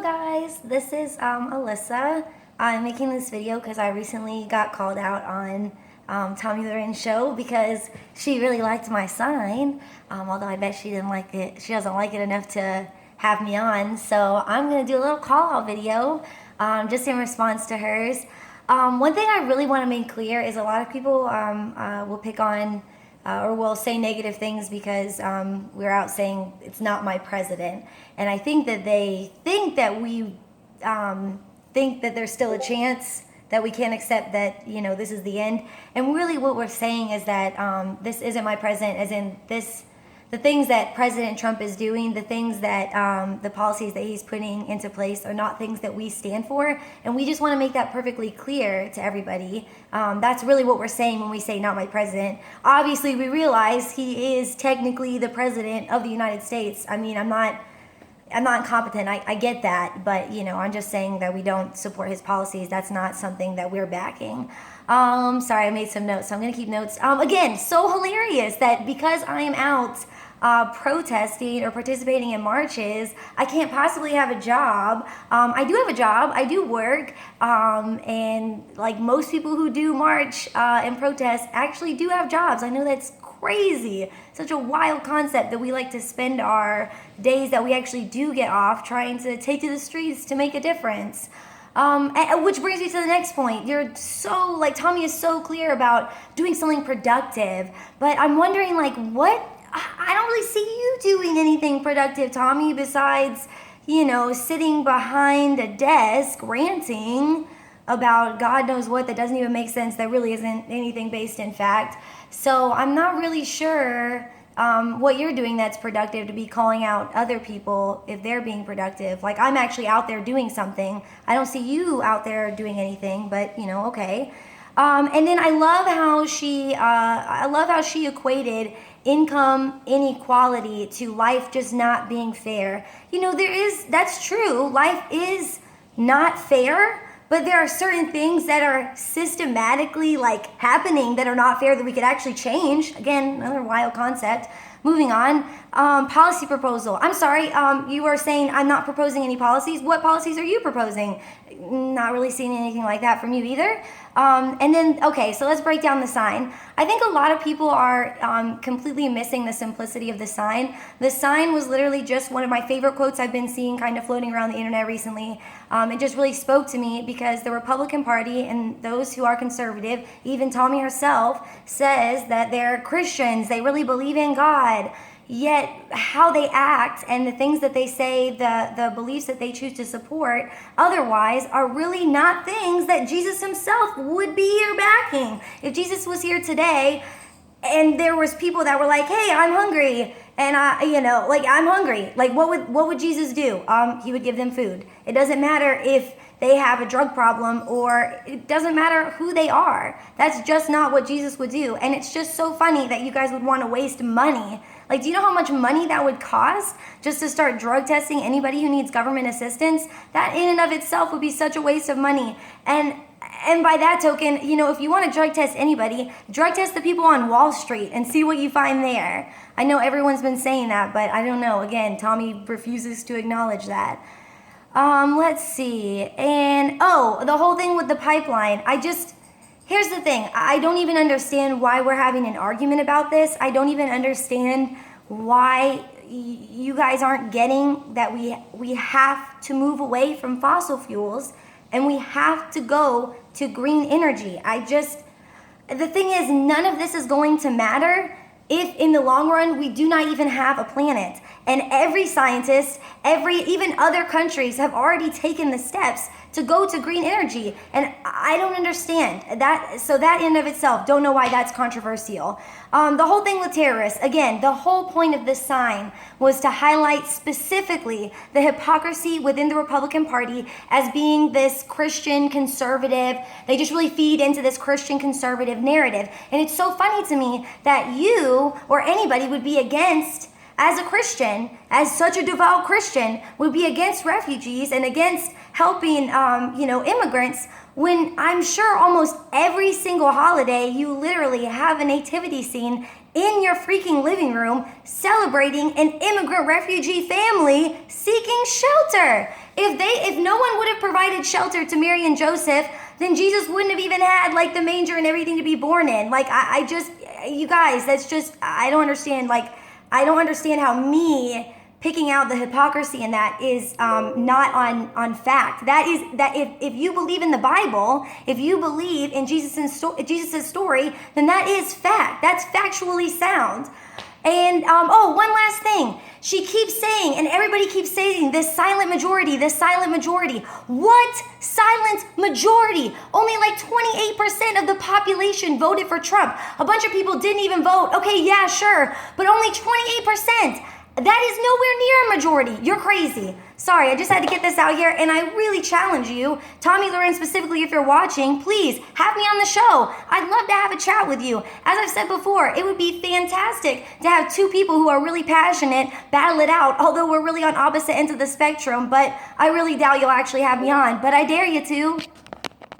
guys, this is Alyssa. I'm making this video because I recently got called out on Tomi Lahren's show because she really liked my sign, although I bet she didn't like it. She doesn't like it enough to have me on, so I'm going to do a little call-out video just in response to hers. One thing I really want to make clear is a lot of people will pick on or will say negative things because we're out saying it's not my president. And I think that they think that we think that there's still a chance that we can't accept that, you know, this is the end. And really what we're saying is that this isn't my president, as in the things that President Trump is doing, the things that the policies that he's putting into place are not things that we stand for, and we just want to make that perfectly clear to everybody. That's really what we're saying when we say not my president. Obviously, we realize he is technically the president of the United States. I mean, I'm not incompetent. I get that, but you know, I'm just saying that we don't support his policies. That's not something that we're backing. Sorry, I made some notes, so I'm gonna keep notes. Again, so hilarious that because I am out protesting or participating in marches, I can't possibly have a job. I do have a job. I do work, and like most people who do march and protest actually do have jobs. I know that's crazy, such a wild concept that we like to spend our days that we actually do get off trying to take to the streets to make a difference. Which brings me to the next point. You're so, like, Tomi is so clear about doing something productive, but I'm wondering, like, what? I don't really see you doing anything productive, Tomi, besides, you know, sitting behind a desk ranting about God knows what that doesn't even make sense, that really isn't anything based in fact. So I'm not really sure what you're doing that's productive to be calling out other people if they're being productive. Like, I'm actually out there doing something. I don't see you out there doing anything, but you know, okay. And then I love how she equated income inequality to life just not being fair. You know, that's true. Life is not fair. But there are certain things that are systematically like happening that are not fair that we could actually change. Again, another wild concept. Moving on, policy proposal. I'm sorry, you were saying I'm not proposing any policies. What policies are you proposing? Not really seeing anything like that from you either. And then, okay, so let's break down the sign. I think a lot of people are completely missing the simplicity of the sign. The sign was literally just one of my favorite quotes I've been seeing kind of floating around the internet recently. It just really spoke to me because the Republican Party and those who are conservative, even Tomi herself, says that they're Christians, they really believe in God. Yet how they act and the things that they say, the beliefs that they choose to support otherwise are really not things that Jesus himself would be here backing. If Jesus was here today and there was people that were like, hey, I'm hungry, and I'm hungry, like what would Jesus do? He would give them food. It doesn't matter if they have a drug problem, or it doesn't matter who they are. That's just not what Jesus would do. And it's just so funny that you guys would want to waste money. Like, do you know how much money that would cost just to start drug testing anybody who needs government assistance? That in and of itself would be such a waste of money. And by that token, you know, if you want to drug test anybody, drug test the people on Wall Street and see what you find there. I know everyone's been saying that, but I don't know. Again, Tomi refuses to acknowledge that. Let's see. And, the whole thing with the pipeline. Here's the thing. I don't even understand why we're having an argument about this. I don't even understand why you guys aren't getting that we have to move away from fossil fuels and we have to go to green energy. The thing is, none of this is going to matter if in the long run we do not even have a planet. And every scientist, even other countries have already taken the steps to go to green energy. And I don't understand that. So that in and of itself, don't know why that's controversial. The whole thing with terrorists, again, the whole point of this sign was to highlight specifically the hypocrisy within the Republican Party as being this Christian conservative. They just really feed into this Christian conservative narrative. And it's so funny to me that you or anybody would be against, as a Christian, as such a devout Christian, would be against refugees and against helping, immigrants, when I'm sure almost every single holiday you literally have a nativity scene in your freaking living room celebrating an immigrant refugee family seeking shelter. If no one would have provided shelter to Mary and Joseph, then Jesus wouldn't have even had like the manger and everything to be born in. Like I just, you guys, that's just, I don't understand. Like I don't understand how me picking out the hypocrisy in that is not on fact. That is that if you believe in the Bible, if you believe in Jesus's story, then that is fact. That's factually sound. And one last thing. She keeps saying, and everybody keeps saying, this silent majority, this silent majority. What silent majority? Only like 28% of the population voted for Trump. A bunch of people didn't even vote. Okay, yeah, sure, but only 28%. That is nowhere near a majority. You're crazy. Sorry, I just had to get this out here, and I really challenge you, Tomi Lahren specifically, if you're watching, please have me on the show. I'd love to have a chat with you. As I've said before, it would be fantastic to have two people who are really passionate battle it out, although we're really on opposite ends of the spectrum, but I really doubt you'll actually have me on, but I dare you to.